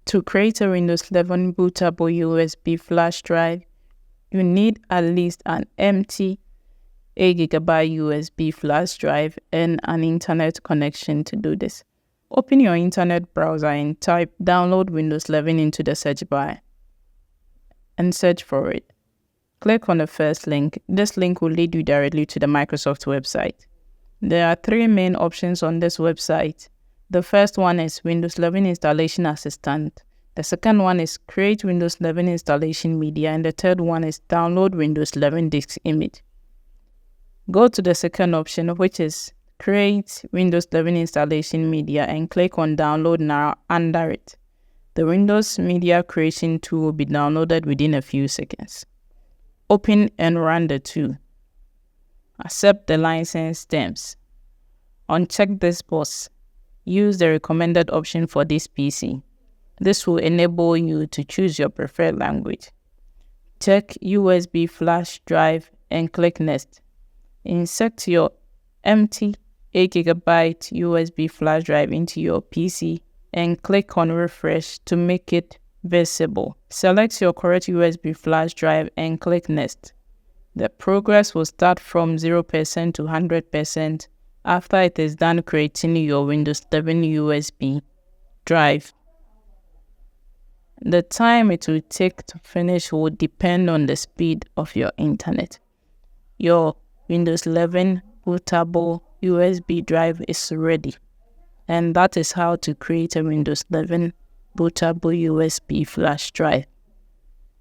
To create a Windows 11 bootable USB flash drive, you need at least an empty 8GB USB flash drive and an internet connection to do this. Open your internet browser and type download Windows 11 into the search bar and search for it. Click on the first link. This link will lead you directly to the Microsoft website. There are three main options on this website. The first one is Windows 11 Installation Assistant. The second one is Create Windows 11 Installation Media. And the third one is Download Windows 11 Disk Image. Go to the second option, which is Create Windows 11 Installation Media, and click on Download Now under it. The Windows Media Creation tool will be downloaded within a few seconds. Open and run the tool. Accept the license terms. Uncheck this box. Use the recommended option for this PC. This will enable you to choose your preferred language. Check USB flash drive and click Next. Insert your empty 8GB USB flash drive into your PC and click on Refresh to make it visible. Select your correct USB flash drive and click Next. The progress will start from 0% to 100% after it is done creating your Windows 11 USB drive. The time it will take to finish will depend on the speed of your internet. Your Windows 11 bootable USB drive is ready. And that is how to create a Windows 11 bootable USB flash drive.